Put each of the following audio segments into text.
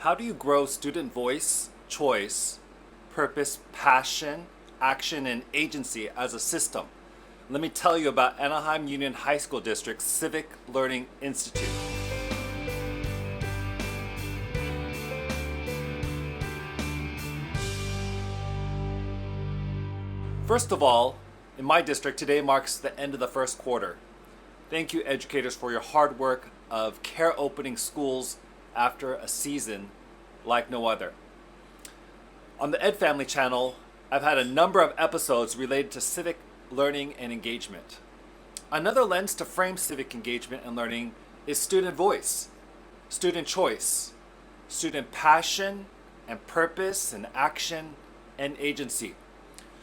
How do you grow student voice, choice, purpose, passion, action, and agency as a system? Let me tell you about Anaheim Union High School District's Civic Learning Institute. First of all, in my district, today marks the end of the first quarter. Thank you, educators, for your hard work of care opening schools after a season like no other. On the EdFamily channel, I've had a number of episodes related to civic learning and engagement. Another lens to frame civic engagement and learning is student voice, student choice, student passion and purpose and action and agency.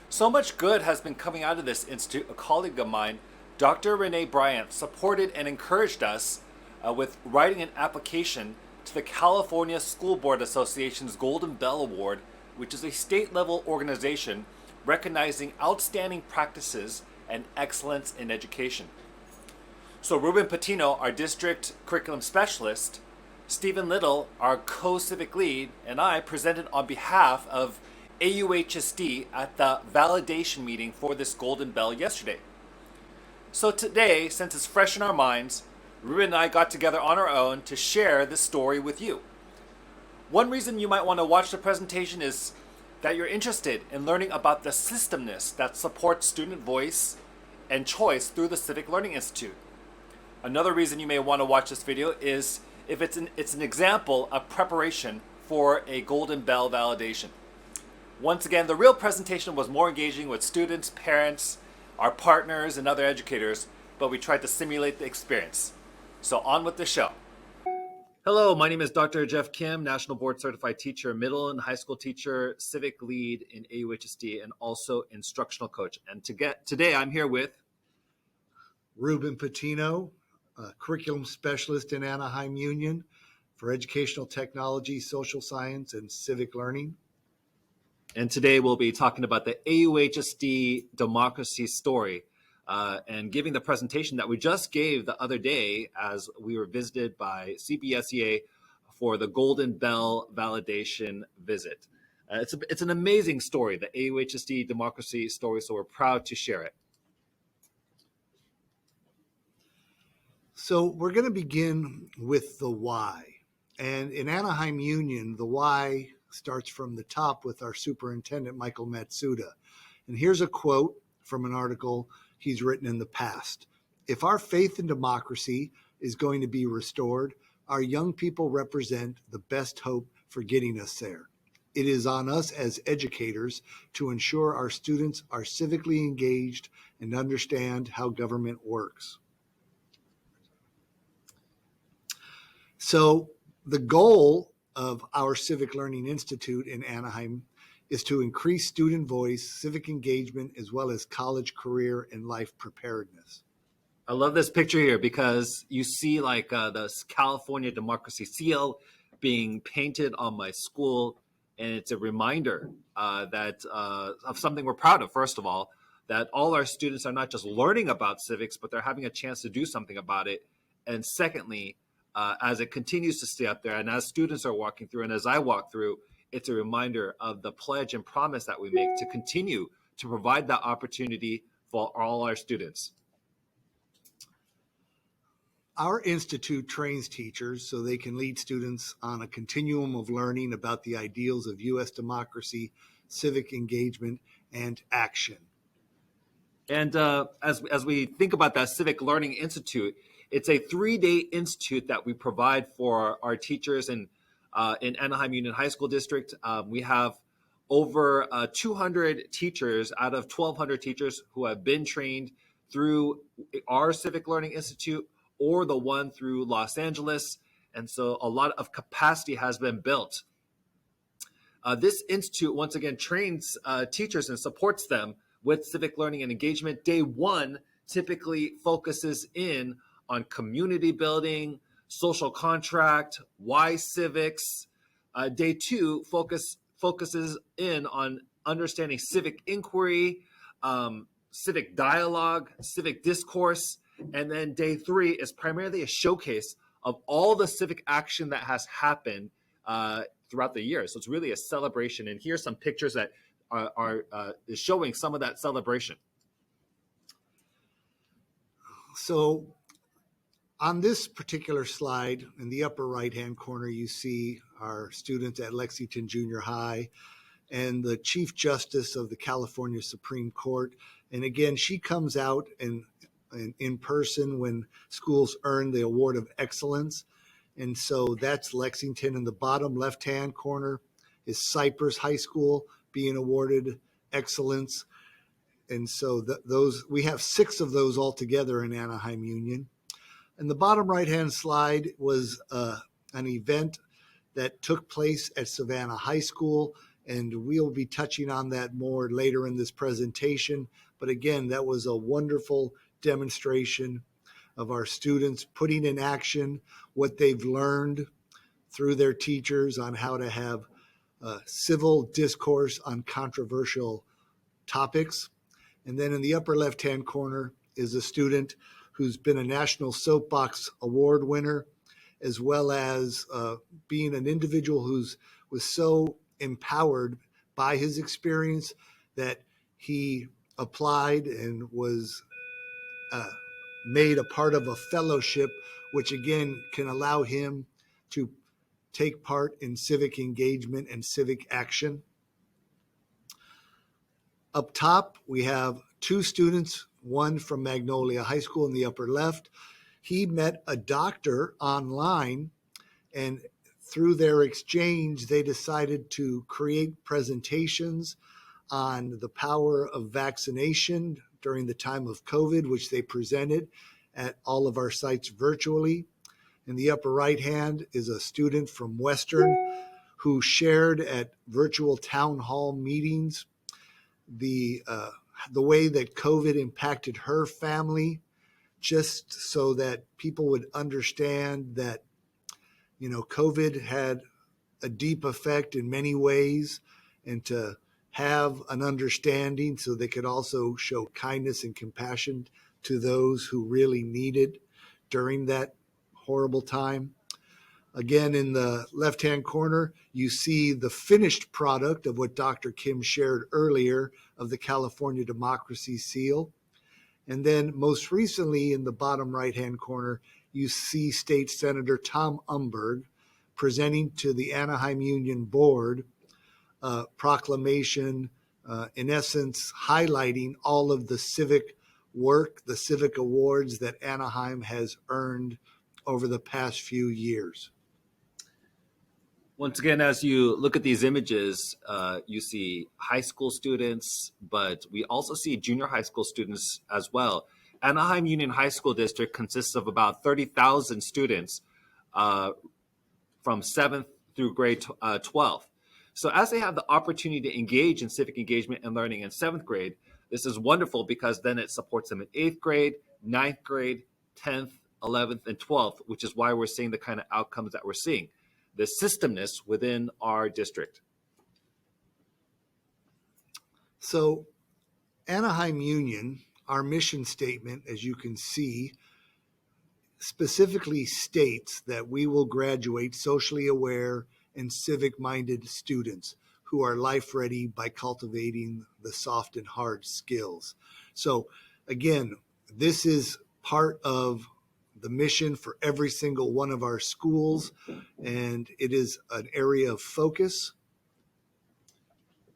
So much good has been coming out of this institute. A colleague of mine, Dr. Renee Bryant, supported and encouraged us with writing an application to the California School Board Association's Golden Bell Award, which is a state-level organization recognizing outstanding practices and excellence in education. So Ruben Patino, our district curriculum specialist, Stephen Little, our co-civic lead, and I presented on behalf of AUHSD at the validation meeting for this Golden Bell yesterday. So today, since it's fresh in our minds, Ruben and I got together on our own to share this story with you. One reason you might want to watch the presentation is that you're interested in learning about the systemness that supports student voice and choice through the Civic Learning Institute. Another reason you may want to watch this video is if it's an example of preparation for a Golden Bell validation. Once again, the real presentation was more engaging with students, parents, our partners, and other educators, but we tried to simulate the experience. So on with the show. Hello, my name is Dr. Jeff Kim, National Board Certified Teacher, middle and high school teacher, civic lead in AUHSD, and also instructional coach. And today I'm here with Ruben Patino, curriculum specialist in Anaheim Union for educational technology, social science, and civic learning. And today we'll be talking about the AUHSD Democracy Story and giving the presentation that we just gave the other day as we were visited by CBSEA for the Golden Bell validation visit. It's an amazing story, the AUHSD Democracy Story, so we're proud to share it. So we're going to begin with the why. And in Anaheim Union, the why starts from the top with our superintendent, Michael Matsuda. And here's a quote from an article he's written in the past. If our faith in democracy is going to be restored, our young people represent the best hope for getting us there. It is on us as educators to ensure our students are civically engaged and understand how government works. So the goal of our Civic Learning Institute in Anaheim is to increase student voice, civic engagement, as well as college, career, and life preparedness. I love this picture here because you see like the California Democracy Seal being painted on my school, and it's a reminder that of something we're proud of, first of all, that all our students are not just learning about civics, but they're having a chance to do something about it. And secondly, as it continues to stay up there and as students are walking through and as I walk through, it's a reminder of the pledge and promise that we make to continue to provide that opportunity for all our students. Our institute trains teachers so they can lead students on a continuum of learning about the ideals of U.S. democracy, civic engagement, and action. And as we think about that Civic Learning Institute, it's a 3-day institute that we provide for our teachers in Anaheim Union High School District. We have over 200 teachers out of 1,200 teachers who have been trained through our Civic Learning Institute or the one through Los Angeles. And so a lot of capacity has been built. This institute, once again, trains teachers and supports them with civic learning and engagement. Day one typically focuses in on community building, social contract, why civics. Day two focuses in on understanding civic inquiry, civic dialogue, civic discourse. And then day three is primarily a showcase of all the civic action that has happened throughout the year. So it's really a celebration. And here's some pictures that are is showing some of that celebration. So on this particular slide, in the upper right-hand corner, you see our students at Lexington Junior High and the Chief Justice of the California Supreme Court. And again, she comes out in person when schools earn the Award of Excellence. And so that's Lexington. In the bottom left-hand corner is Cypress High School being awarded excellence. And so we have 6 of those altogether in Anaheim Union. And the bottom right-hand slide was an event that took place at Savannah High School, and we'll be touching on that more later in this presentation. But again, that was a wonderful demonstration of our students putting in action what they've learned through their teachers on how to have civil discourse on controversial topics. And then in the upper left-hand corner is a student who's been a National Soapbox Award winner, as well as being an individual was so empowered by his experience that he applied and was made a part of a fellowship, which again can allow him to take part in civic engagement and civic action. Up top, we have 2 students, one from Magnolia High School in the upper left. He met a doctor online, and through their exchange, they decided to create presentations on the power of vaccination during the time of COVID, which they presented at all of our sites virtually. In the upper right hand is a student from Western who shared at virtual town hall meetings the way that COVID impacted her family, just so that people would understand that, COVID had a deep effect in many ways, and to have an understanding so they could also show kindness and compassion to those who really need it during that horrible time. Again, in the left-hand corner, you see the finished product of what Dr. Kim shared earlier of the California Democracy Seal. And then most recently, in the bottom right-hand corner, you see State Senator Tom Umberg presenting to the Anaheim Union Board a proclamation, in essence, highlighting all of the civic work, the civic awards that Anaheim has earned over the past few years. Once again, as you look at these images, you see high school students, but we also see junior high school students as well. Anaheim Union High School District consists of about 30,000 students from 7th through grade 12. So as they have the opportunity to engage in civic engagement and learning in 7th grade, this is wonderful because then it supports them in 8th grade, 9th grade, 10th, 11th, and 12th, which is why we're seeing the kind of outcomes that we're seeing. The systemness within our district. So Anaheim Union, our mission statement, as you can see, specifically states that we will graduate socially aware and civic-minded students who are life-ready by cultivating the soft and hard skills. So again, this is part of the mission for every single one of our schools, and it is an area of focus.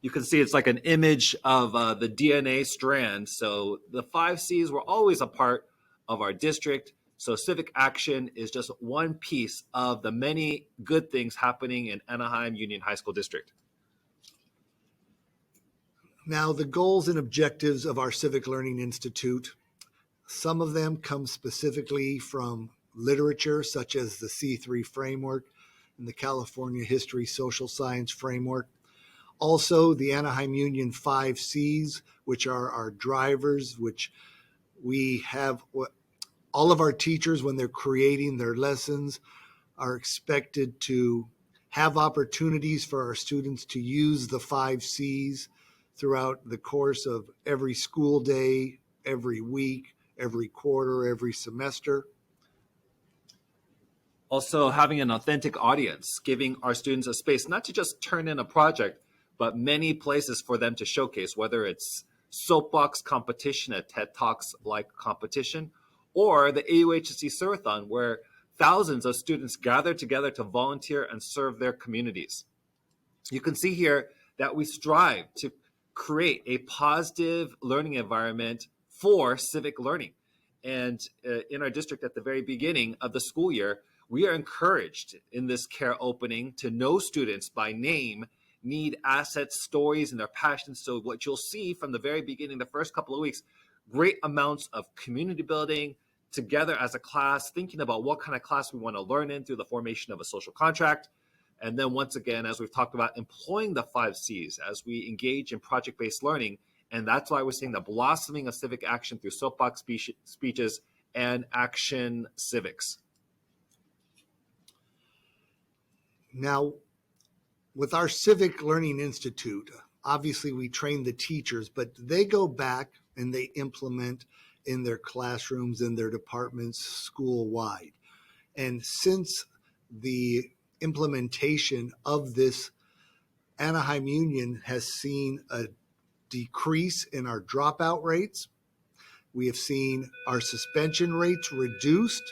You can see it's like an image of the DNA strand. So the 5 C's were always a part of our district. So civic action is just one piece of the many good things happening in Anaheim Union High School District. Now, the goals and objectives of our Civic Learning Institute, some of them come specifically from literature, such as the C3 framework and the California History Social Science framework. Also, the Anaheim Union 5 C's, which are our drivers, which we have. All of our teachers, when they're creating their lessons, are expected to have opportunities for our students to use the 5 C's throughout the course of every school day, every week, every quarter, every semester. Also, having an authentic audience, giving our students a space not to just turn in a project, but many places for them to showcase, whether it's soapbox competition, a TED Talks like competition, or the AUHSD Servathon, where thousands of students gather together to volunteer and serve their communities. You can see here that we strive to create a positive learning environment for civic learning. And in our district at the very beginning of the school year, we are encouraged in this care opening to know students by name, need assets, stories, and their passions. So what you'll see from the very beginning, the first couple of weeks, great amounts of community building together as a class, thinking about what kind of class we want to learn in through the formation of a social contract. And then once again, as we've talked about, employing the 5 C's as we engage in project-based learning. And that's why we're seeing the blossoming of civic action through soapbox speeches and action civics. Now, with our Civic Learning Institute, obviously we train the teachers, but they go back and they implement in their classrooms, in their departments, school-wide. And since the implementation of this, Anaheim Union has seen a decrease in our dropout rates. We have seen our suspension rates reduced,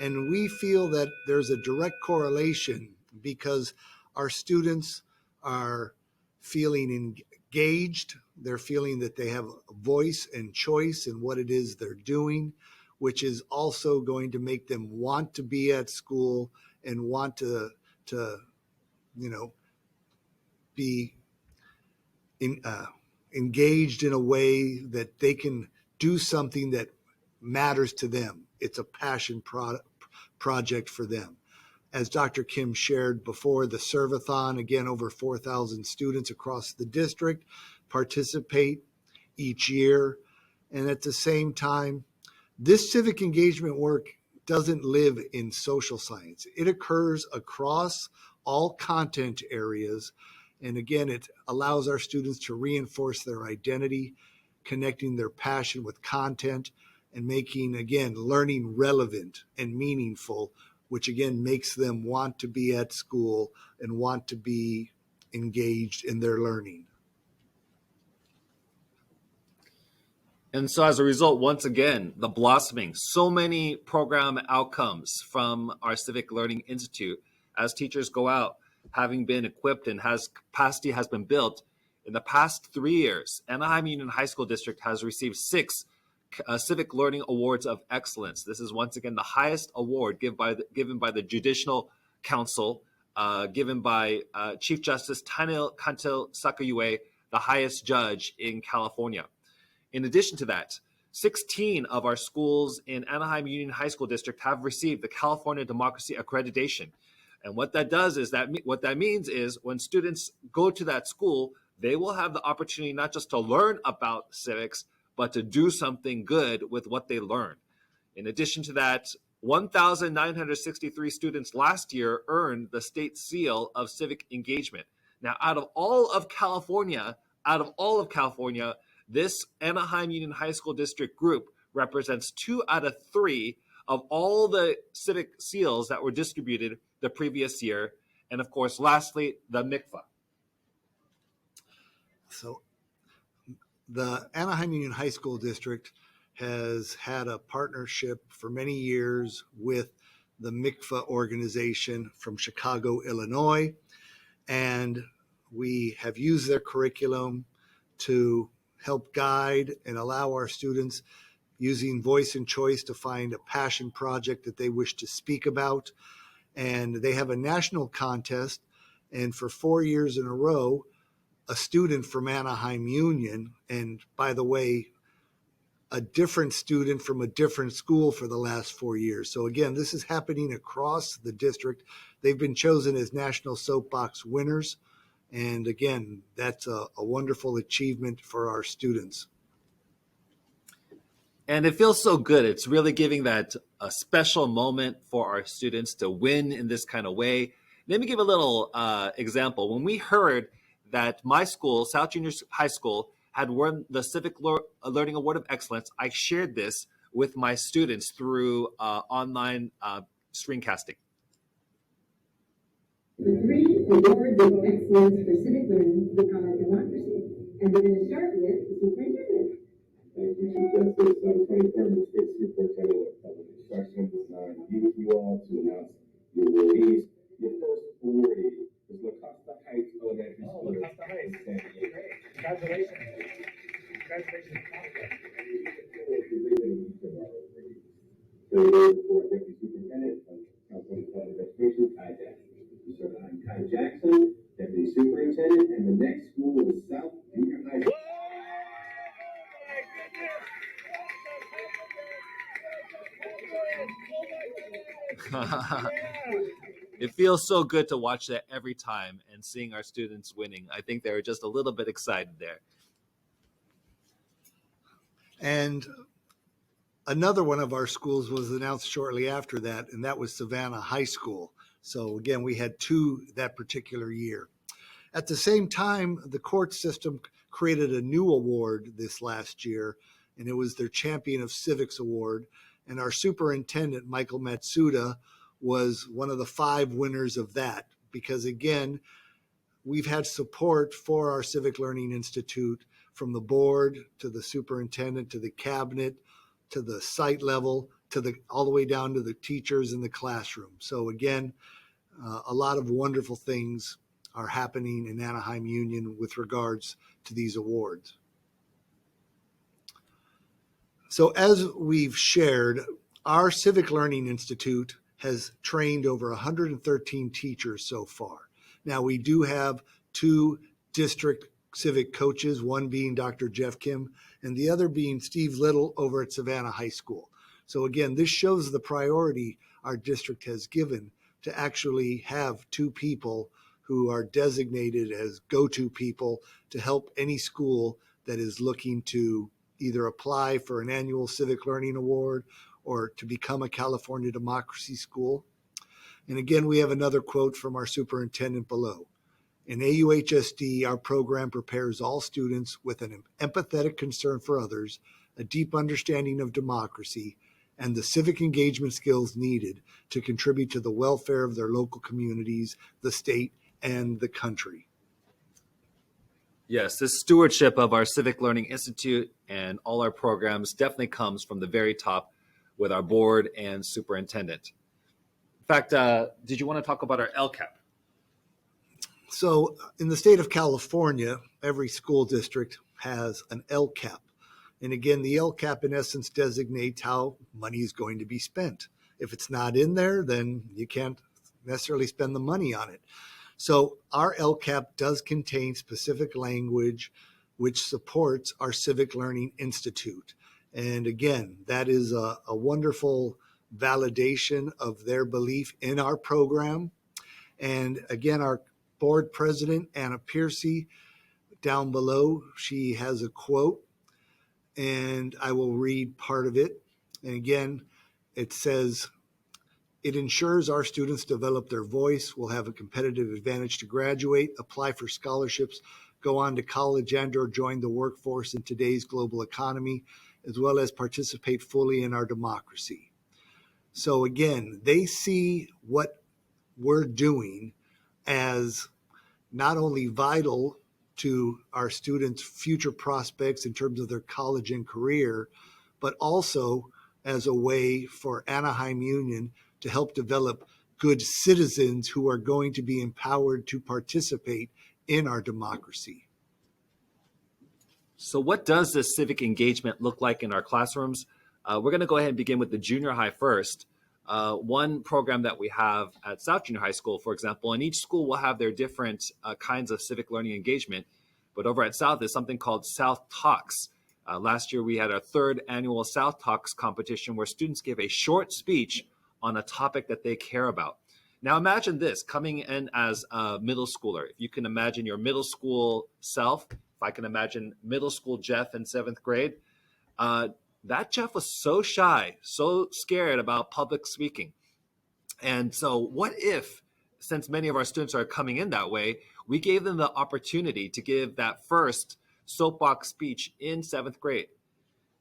and we feel that there's a direct correlation because our students are feeling engaged. They're feeling that they have a voice and choice in what it is they're doing, which is also going to make them want to be at school and want to be engaged in a way that they can do something that matters to them. It's a passion project for them. As Dr. Kim shared before, the Servathon, again, over 4,000 students across the district participate each year. And at the same time, this civic engagement work doesn't live in social science. It occurs across all content areas. And again, it allows our students to reinforce their identity, connecting their passion with content, and making, again, learning relevant and meaningful, which again makes them want to be at school and want to be engaged in their learning. And so as a result, once again, the blossoming, so many program outcomes from our Civic Learning Institute as teachers go out, having been equipped and has capacity has been built. In the past 3 years, Anaheim Union High School District has received 6 Civic Learning Awards of Excellence. This is once again the highest award given by the Judicial Council, given by Chief Justice Tanil Kantil Sakayue, the highest judge in California. In addition to that, 16 of our schools in Anaheim Union High School District have received the California Democracy Accreditation. And what that does is what that means is when students go to that school, they will have the opportunity not just to learn about civics, but to do something good with what they learn. In addition to that, 1,963 students last year earned the state seal of civic engagement. Now, out of all of California, this Anaheim Union High School District group represents 2 out of 3 of all the civic seals that were distributed the previous year. And of course, lastly, the MICFA. So the Anaheim Union High School District has had a partnership for many years with the MICFA organization from Chicago, Illinois. And we have used their curriculum to help guide and allow our students using voice and choice to find a passion project that they wish to speak about. And they have a national contest. And for 4 years in a row, a student from Anaheim Union, and by the way, a different student from a different school for the last 4 years. So again, this is happening across the district. They've been chosen as national soapbox winners. And again, that's a wonderful achievement for our students. And it feels so good. It's really giving that a special moment for our students to win in this kind of way. Let me give a little example. When we heard that my school, South Junior High School, had won the Civic Learning Award of Excellence, I shared this with my students through online screencasting. The 3 awards of excellence for civic learning become our democracy. And we're going to start with the superintendent. Thank you, Chief Justice. 23rd State Superintendent of Public Instruction. It's an honor to be with you all to announce your awardees. Your first awardee is La Costa Heights Elementary School. La Costa Heights. Great. Congratulations. Congratulations. For Deputy Superintendent of California Department of Education, Ty Jackson. I'm Ty Jackson, Deputy Superintendent, and the next school is South Junior High School. It feels so good to watch that every time and seeing our students winning. I think they were just a little bit excited there. And another one of our schools was announced shortly after that, and that was Savannah High School. So again, we had 2 that particular year. At the same time, the court system created a new award this last year, and it was their Champion of Civics Award. And our superintendent, Michael Matsuda, was one of the 5 winners of that, because again, we've had support for our Civic Learning Institute from the board to the superintendent to the cabinet to the site level to all the way down to the teachers in the classroom. So again, a lot of wonderful things are happening in Anaheim Union with regards to these awards. So as we've shared, our Civic Learning Institute has trained over 113 teachers so far. Now we do have 2 district civic coaches, one being Dr. Jeff Kim and the other being Steve Little over at Savannah High School. So again, this shows the priority our district has given to actually have 2 people who are designated as go-to people to help any school that is looking to either apply for an annual Civic Learning Award or to become a California Democracy School. And again, we have another quote from our superintendent below. In AUHSD, our program prepares all students with an empathetic concern for others, a deep understanding of democracy, and the civic engagement skills needed to contribute to the welfare of their local communities, the state, and the country. Yes, this stewardship of our Civic Learning Institute and all our programs definitely comes from the very top with our board and superintendent. In fact, did you want to talk about our LCAP? So in the state of California, every school district has an LCAP. And again, the LCAP in essence designates how money is going to be spent. If it's not in there, then you can't necessarily spend the money on it. So our LCAP does contain specific language which supports our Civic Learning Institute. And again, that is a wonderful validation of their belief in our program. And again, our board president, Anna Piercy, down below, she has a quote, and I will read part of it. And again, it says, "It ensures our students develop their voice, will have a competitive advantage to graduate, apply for scholarships, go on to college and or join the workforce in today's global economy, as well as participate fully in our democracy." So again, they see what we're doing as not only vital to our students' future prospects in terms of their college and career, but also as a way for Anaheim Union to help develop good citizens who are going to be empowered to participate in our democracy. So what does this civic engagement look like in our classrooms? We're going to go ahead and begin with the junior high first. One program that we have at South Junior High School, for example, and each school will have their different kinds of civic learning engagement. But over at South is something called South Talks. Last year, we had our 3rd annual South Talks competition where students give a short speech on a topic that they care about. Now imagine this, coming in as a middle schooler. If you can imagine your middle school self, if I can imagine middle school Jeff in 7th grade, that Jeff was so shy, so scared about public speaking. And so what if, since many of our students are coming in that way, we gave them the opportunity to give that first soapbox speech in 7th grade?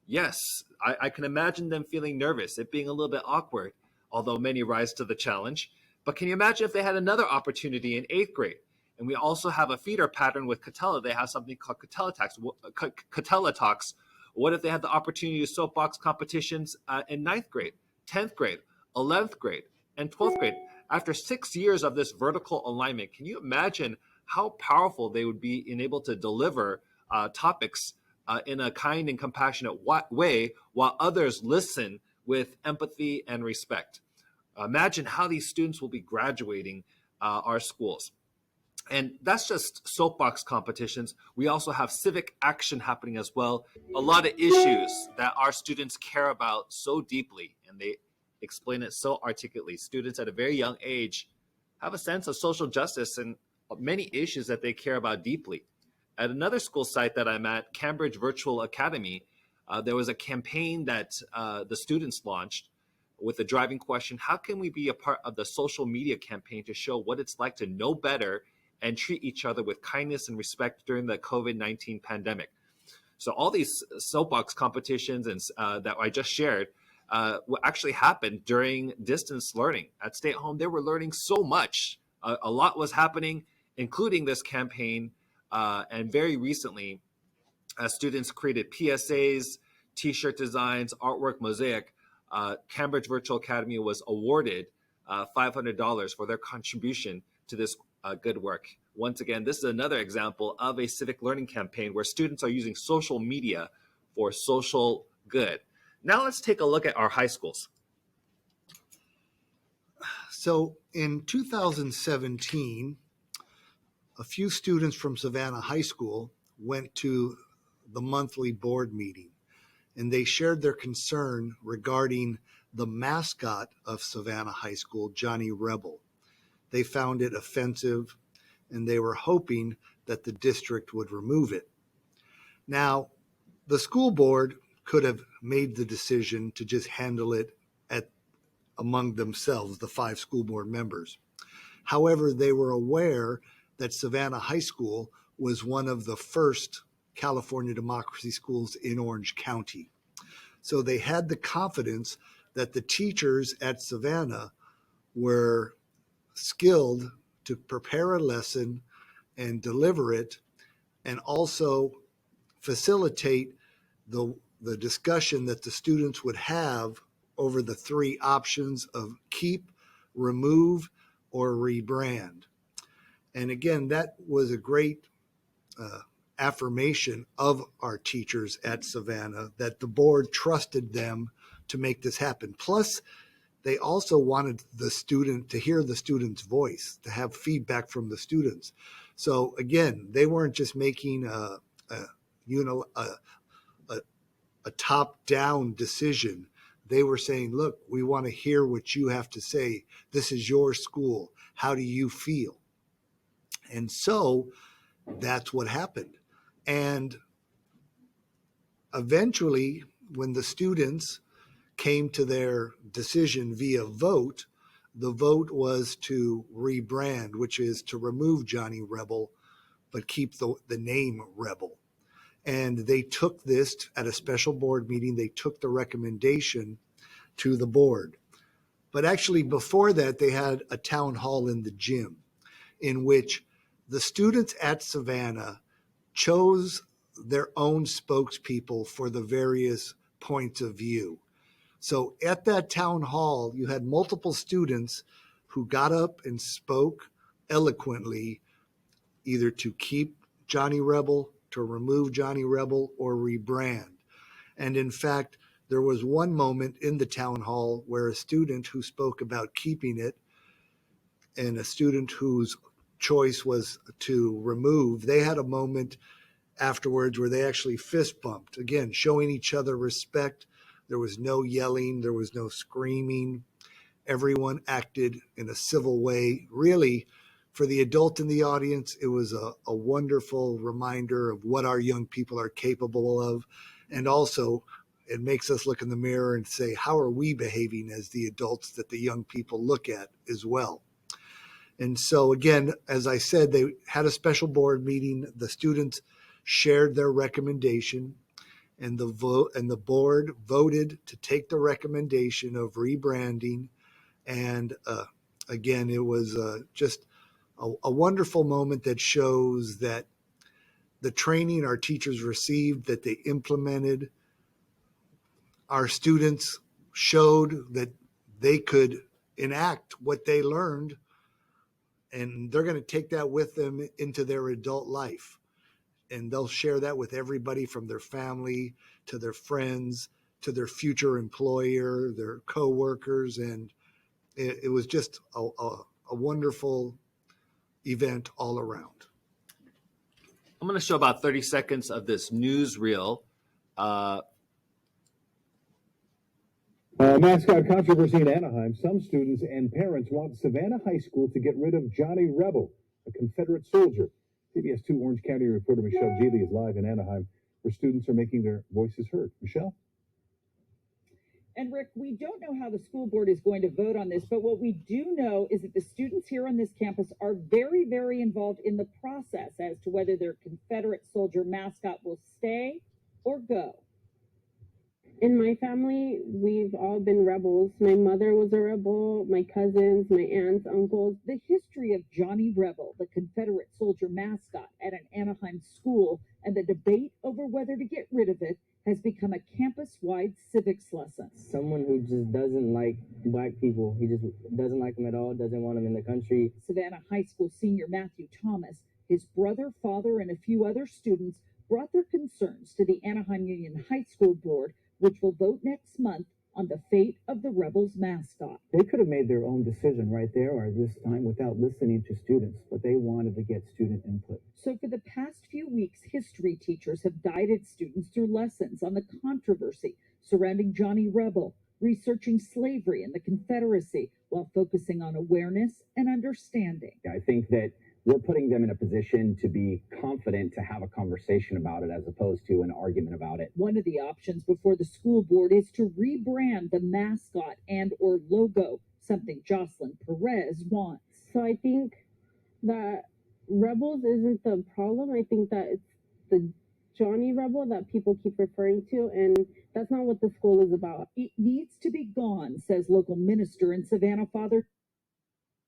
Yes, I can imagine them feeling nervous, it being a little bit awkward, although many rise to the challenge. But can you imagine if they had another opportunity in 8th grade? And we also have a feeder pattern with Catella. They have something called Catella Talks. What if they had the opportunity to soapbox competitions in 9th grade, 10th grade, 11th grade, and 12th grade? After 6 years of this vertical alignment, can you imagine how powerful they would be in able to deliver topics in a kind and compassionate way while others listen with empathy and respect? Imagine how these students will be graduating our schools. And that's just soapbox competitions. We also have civic action happening as well. A lot of issues that our students care about so deeply, and they explain it so articulately. Students at a very young age have a sense of social justice and many issues that they care about deeply. At another school site that I'm at, Cambridge Virtual Academy, there was a campaign that the students launched with the driving question: how can we be a part of the social media campaign to show what it's like to know better and treat each other with kindness and respect during the COVID-19 pandemic? So all these soapbox competitions and that I just shared actually happened during distance learning. At Stay at Home, they were learning so much. A lot was happening, including this campaign. And very recently, students created PSAs, T-shirt designs, artwork, mosaic. Cambridge Virtual Academy was awarded $500 for their contribution to this good work. Once again, this is another example of a civic learning campaign where students are using social media for social good. Now let's take a look at our high schools. So in 2017, a few students from Savannah High School went to the monthly board meeting, and they shared their concern regarding the mascot of Savannah High School, Johnny Rebel. They found it offensive, and they were hoping that the district would remove it. Now, the school board could have made the decision to just handle it among themselves, the 5 school board members. However, they were aware that Savannah High School was one of the first California democracy schools in Orange County. So they had the confidence that the teachers at Savannah were skilled to prepare a lesson and deliver it, and also facilitate the discussion that the students would have over the 3 options of keep, remove, or rebrand. And again, that was a great affirmation of our teachers at Savannah, that the board trusted them to make this happen. Plus, they also wanted the student to hear the student's voice, to have feedback from the students. So again, they weren't just making a top-down decision. They were saying, look, we want to hear what you have to say. This is your school. How do you feel? And so that's what happened. And eventually, when the students came to their decision via vote, the vote was to rebrand, which is to remove Johnny Rebel, but keep the name Rebel. And they took this at a special board meeting. They took the recommendation to the board. But actually, before that, they had a town hall in the gym in which the students at Savannah chose their own spokespeople for the various points of view. So at that town hall, you had multiple students who got up and spoke eloquently, either to keep Johnny Rebel, to remove Johnny Rebel, or rebrand. And in fact, there was one moment in the town hall where a student who spoke about keeping it and a student whose choice was to remove, they had a moment afterwards where they actually fist bumped, again, showing each other respect. There was no yelling, there was no screaming. Everyone acted in a civil way. Really, for the adult in the audience, it was a wonderful reminder of what our young people are capable of. And also, it makes us look in the mirror and say, how are we behaving as the adults that the young people look at as well? And so again, as I said, they had a special board meeting. The students shared their recommendation, and the board voted to take the recommendation of rebranding and again, it was just a wonderful moment that shows that the training our teachers received, that they implemented, our students showed that they could enact what they learned, and they're going to take that with them into their adult life. And they'll share that with everybody from their family to their friends to their future employer, their coworkers. And it was just a wonderful event all around. I'm going to show about 30 seconds of this newsreel. Mascot controversy in Anaheim. Some students and parents want Savannah High School to get rid of Johnny Rebel, a Confederate soldier. CBS 2 Orange County reporter Michelle Geely is live in Anaheim, where students are making their voices heard. Michelle? And Rick, we don't know how the school board is going to vote on this, but what we do know is that the students here on this campus are very, very involved in the process as to whether their Confederate soldier mascot will stay or go. In my family, we've all been rebels. My mother was a rebel, my cousins, my aunts, uncles. The history of Johnny Rebel, the Confederate soldier mascot at an Anaheim school, and the debate over whether to get rid of it has become a campus-wide civics lesson. Someone who just doesn't like black people. He just doesn't like them at all, doesn't want them in the country. Savannah High School senior Matthew Thomas, his brother, father, and a few other students brought their concerns to the Anaheim Union High School Board, which will vote next month on the fate of the Rebels mascot. They could have made their own decision right there or this time without listening to students, but they wanted to get student input. So for the past few weeks, history teachers have guided students through lessons on the controversy surrounding Johnny Rebel, researching slavery and the Confederacy, while focusing on awareness and understanding. I think that we're putting them in a position to be confident to have a conversation about it as opposed to an argument about it. One of the options before the school board is to rebrand the mascot and or logo, something Jocelyn Perez wants. So I think that rebels isn't the problem. I think that it's the Johnny Rebel that people keep referring to, and that's not what the school is about. It needs to be gone, says local minister in Savannah, Father.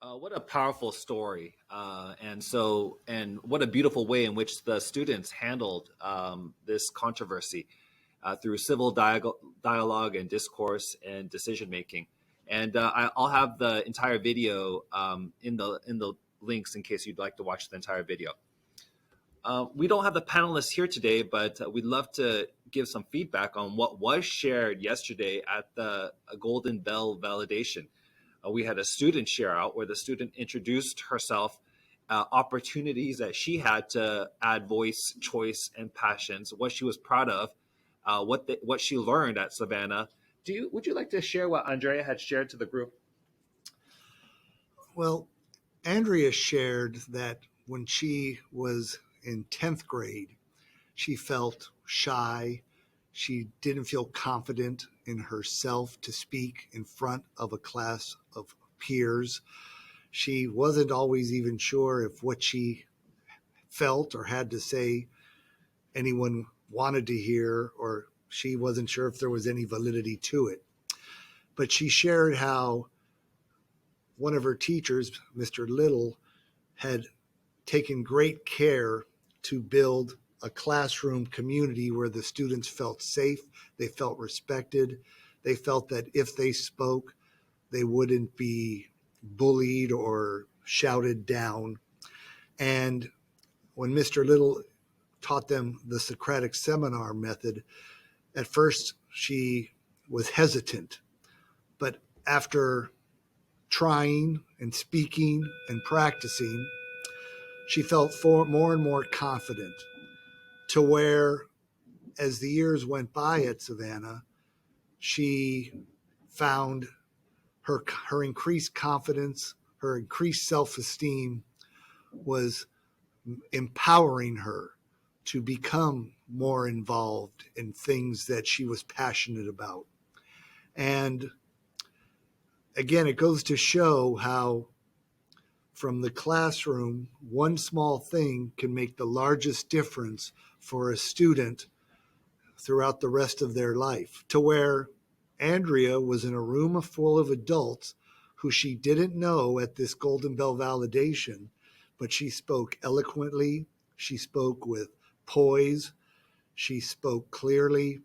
What a powerful story, and what a beautiful way in which the students handled this controversy through civil dialogue and discourse and decision making. And I'll have the entire video in the links in case you'd like to watch the entire video. We don't have the panelists here today, but we'd love to give some feedback on what was shared yesterday at the Golden Bell validation. We had a student share out where the student introduced herself, opportunities that she had to add voice, choice, and passions, what she was proud of, what she learned at Savannah. Would you like to share what Andrea had shared to the group? Well, Andrea shared that when she was in 10th grade, she felt shy. She didn't feel confident in herself to speak in front of a class of peers. She wasn't always even sure if what she felt or had to say anyone wanted to hear, or she wasn't sure if there was any validity to it. But she shared how one of her teachers, Mr. Little, had taken great care to build a classroom community where the students felt safe, they felt respected, they felt that if they spoke, they wouldn't be bullied or shouted down. And when Mr. Little taught them the Socratic seminar method, at first she was hesitant, but after trying and speaking and practicing, she felt more and more confident, to where, as the years went by at Savannah, she found her increased confidence, her increased self-esteem was empowering her to become more involved in things that she was passionate about. And again, it goes to show how from the classroom, one small thing can make the largest difference for a student throughout the rest of their life, to where Andrea was in a room full of adults who she didn't know at this Golden Bell validation, but she spoke eloquently, she spoke with poise, she spoke clearly,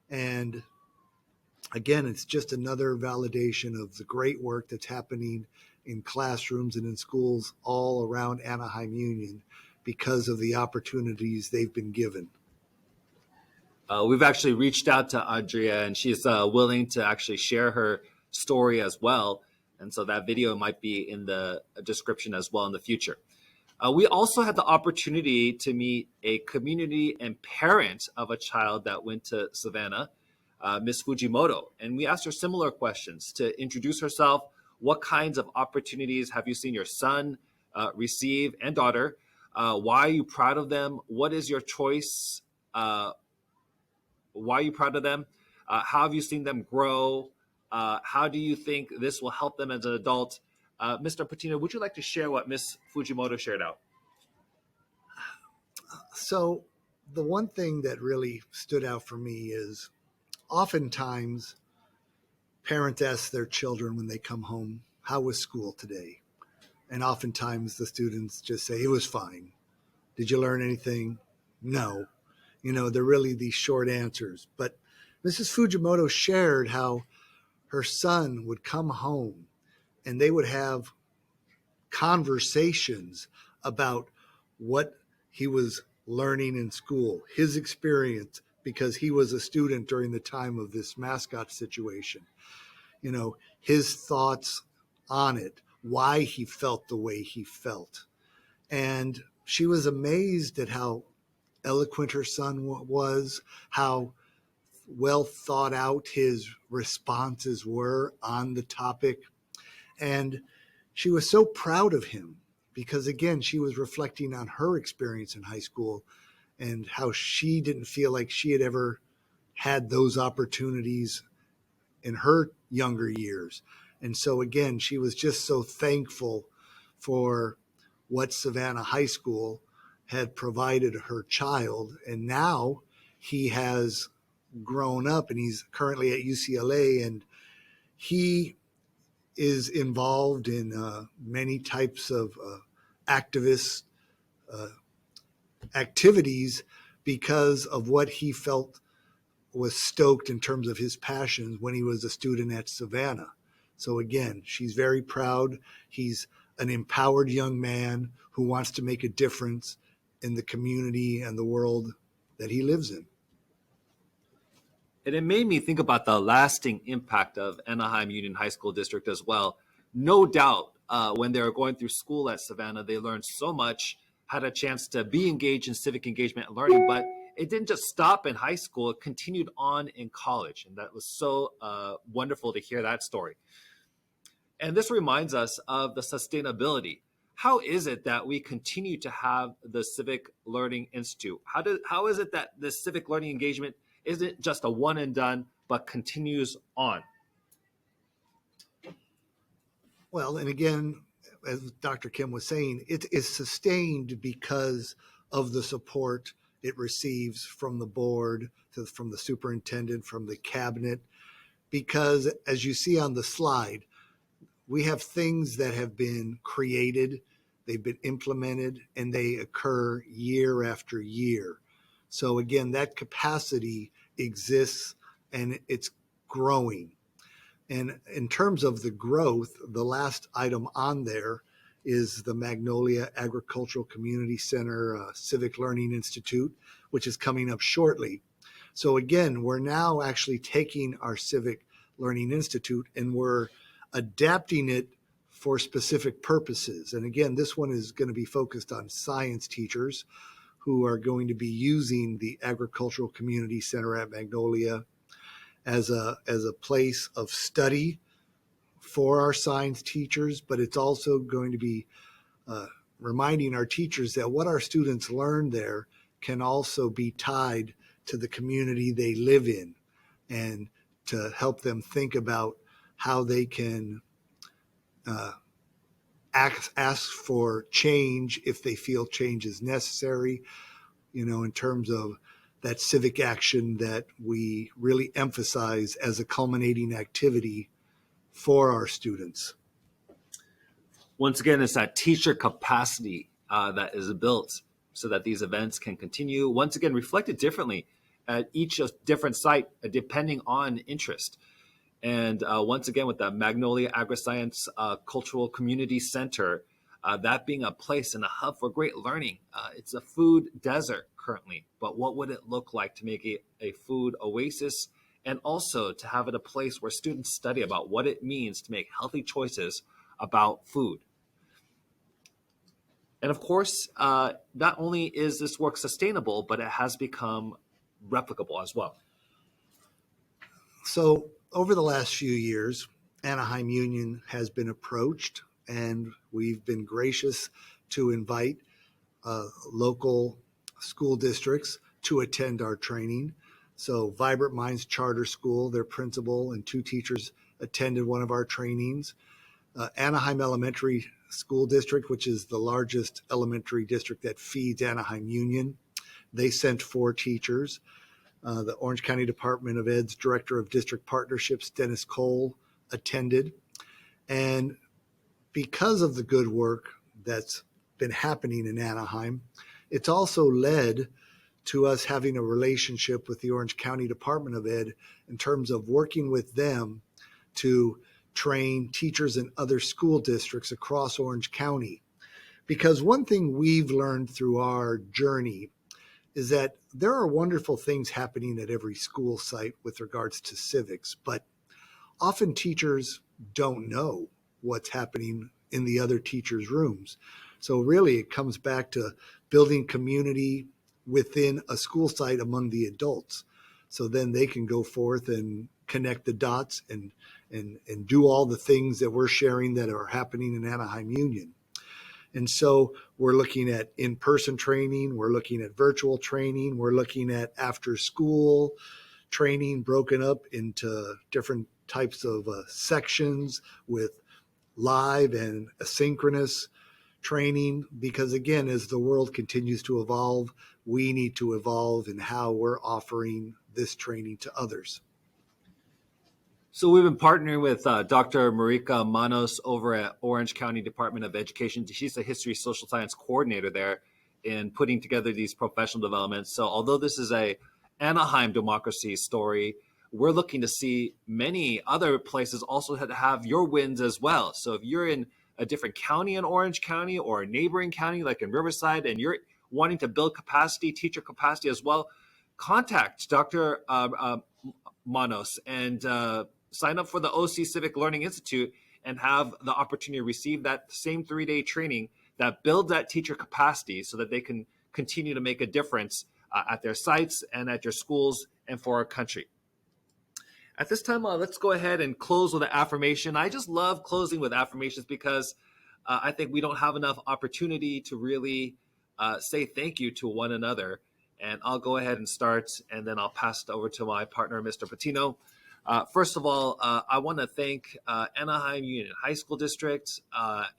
and again, it's just another validation of the great work that's happening in classrooms and in schools all around Anaheim Union because of the opportunities they've been given. We've actually reached out to Andrea, and she's willing to actually share her story as well. And so that video might be in the description as well in the future. We also had the opportunity to meet a community and parent of a child that went to Savannah, Miss Fujimoto. And we asked her similar questions to introduce herself. What kinds of opportunities have you seen your son receive and daughter? Why are you proud of them? What is your choice? Why are you proud of them? How have you seen them grow? How do you think this will help them as an adult? Mr. Patino, would you like to share what Miss Fujimoto shared out? So the one thing that really stood out for me is oftentimes parents ask their children when they come home, how was school today? And oftentimes the students just say, it was fine. Did you learn anything? No. They're really these short answers. But Mrs. Fujimoto shared how her son would come home and they would have conversations about what he was learning in school, his experience, because he was a student during the time of this Mascot situation. His thoughts on it, why he felt the way he felt. And she was amazed at how eloquent her son was, how well thought out his responses were on the topic. And she was so proud of him because, again, she was reflecting on her experience in high school and how she didn't feel like she had ever had those opportunities in her younger years. And so, again, she was just so thankful for what Savannah High School had provided her child. And now he has grown up and he's currently at UCLA, and he is involved in many types of activist activities because of what he felt was stoked in terms of his passions when he was a student at Savannah. So again, she's very proud. He's an empowered young man who wants to make a difference in the community and the world that he lives in. And it made me think about the lasting impact of Anaheim Union High School District as well. No doubt, when they were going through school at Savannah, they learned so much, had a chance to be engaged in civic engagement and learning, but it didn't just stop in high school, it continued on in college. And that was so wonderful to hear that story. And this reminds us of the sustainability. How is it that we continue to have the Civic Learning Institute? How is it that the civic learning engagement isn't just a one and done, but continues on? Well, and again, as Dr. Kim was saying, it is sustained because of the support it receives from the board, from the superintendent, from the cabinet, because as you see on the slide, we have things that have been created, they've been implemented, and they occur year after year. So again, that capacity exists and it's growing. And in terms of the growth, the last item on there is the Magnolia Agricultural Community Center Civic Learning Institute, which is coming up shortly. So again, we're now actually taking our Civic Learning Institute and we're adapting it for specific purposes. And again, this one is going to be focused on science teachers who are going to be using the Agricultural Community Center at Magnolia as a place of study for our science teachers, but it's also going to be reminding our teachers that what our students learn there can also be tied to the community they live in and to help them think about how they can ask for change if they feel change is necessary, in terms of that civic action that we really emphasize as a culminating activity for our students. Once again, it's that teacher capacity that is built so that these events can continue. Once again, reflected differently at each different site, depending on interest. And once again, with the Magnolia Agriscience Cultural Community Center, that being a place and a hub for great learning. It's a food desert currently, but what would it look like to make it a food oasis, and also to have it a place where students study about what it means to make healthy choices about food. And of course, not only is this work sustainable, but it has become replicable as well. So over the last few years, Anaheim Union has been approached, and we've been gracious to invite local school districts to attend our training. So Vibrant Minds Charter School, their principal and 2 teachers attended one of our trainings. Anaheim Elementary School District, which is the largest elementary district that feeds Anaheim Union, they sent 4 teachers. The Orange County Department of Ed's Director of District Partnerships, Dennis Cole, attended. And because of the good work that's been happening in Anaheim, it's also led to us having a relationship with the Orange County Department of Ed in terms of working with them to train teachers in other school districts across Orange County. Because one thing we've learned through our journey is that there are wonderful things happening at every school site with regards to civics, but often teachers don't know what's happening in the other teachers' rooms. So really it comes back to building community within a school site among the adults. So then they can go forth and connect the dots and do all the things that we're sharing that are happening in Anaheim Union. And so we're looking at in-person training, we're looking at virtual training, we're looking at after-school training broken up into different types of sections with live and asynchronous training, because again, as the world continues to evolve, we need to evolve in how we're offering this training to others. So we've been partnering with Dr. Marika Manos over at Orange County Department of Education. She's the History Social Science Coordinator there in putting together these professional developments. So although this is a Anaheim democracy story, we're looking to see many other places also have your wins as well. So if you're in a different county in Orange County or a neighboring county like in Riverside, and you're wanting to build capacity, teacher capacity as well, contact Dr. Manos and sign up for the OC Civic Learning Institute and have the opportunity to receive that same 3-day training that builds that teacher capacity so that they can continue to make a difference at their sites and at your schools and for our country. At this time, let's go ahead and close with an affirmation. I just love closing with affirmations because I think we don't have enough opportunity to really say thank you to one another. And I'll go ahead and start, and then I'll pass it over to my partner, Mr. Patino. First of all, I want to thank Anaheim Union High School District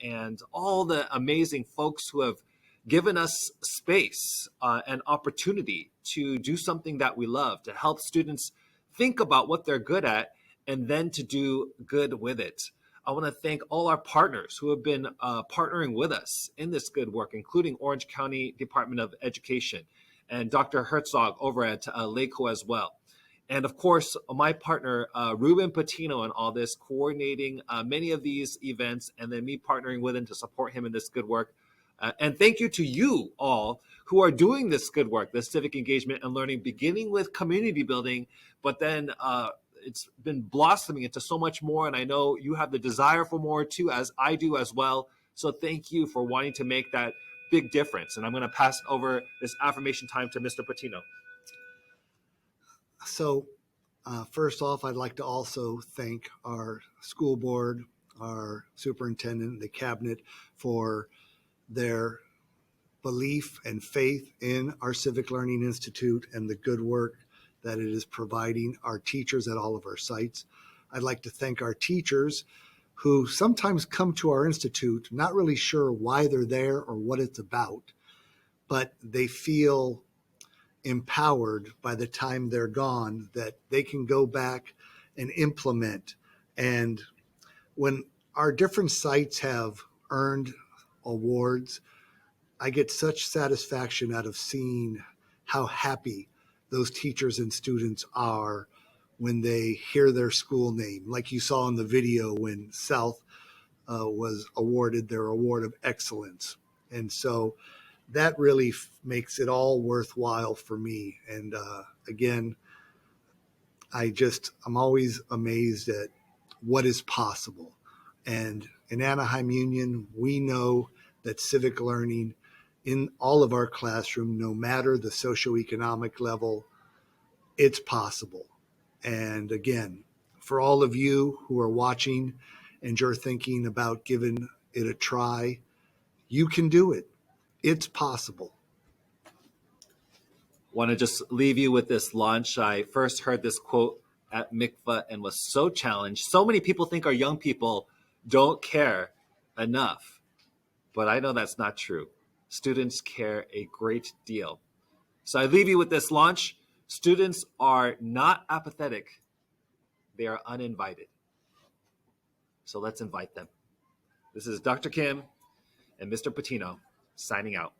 and all the amazing folks who have given us space and opportunity to do something that we love, to help students think about what they're good at and then to do good with it. I want to thank all our partners who have been partnering with us in this good work, including Orange County Department of Education and Dr. Herzog over at LACO as well. And of course, my partner, Ruben Patino, in all this, coordinating many of these events, and then me partnering with him to support him in this good work. And thank you to you all who are doing this good work, this civic engagement and learning, beginning with community building, but then it's been blossoming into so much more. And I know you have the desire for more too, as I do as well. So thank you for wanting to make that big difference. And I'm going to pass over this affirmation time to Mr. Patino. So first off, I'd like to also thank our school board, our superintendent, the cabinet for their belief and faith in our Civic Learning Institute and the good work that it is providing our teachers at all of our sites. I'd like to thank our teachers who sometimes come to our institute not really sure why they're there or what it's about, but they feel empowered by the time they're gone that they can go back and implement. And when our different sites have earned awards, I get such satisfaction out of seeing how happy those teachers and students are when they hear their school name, like you saw in the video when South was awarded their award of excellence. And so that really makes it all worthwhile for me. And again, I'm always amazed at what is possible. And in Anaheim Union, we know that civic learning in all of our classroom, no matter the socioeconomic level, it's possible. And again, for all of you who are watching and you're thinking about giving it a try, you can do it. It's possible. Want to just leave you with this launch. I first heard this quote at mikvah and was so challenged. So many people think our young people don't care enough, but I know that's not true. Students care a great deal. So I leave you with this launch. Students are not apathetic. They are uninvited. So let's invite them. This is Dr. Kim and Mr. Patino signing out.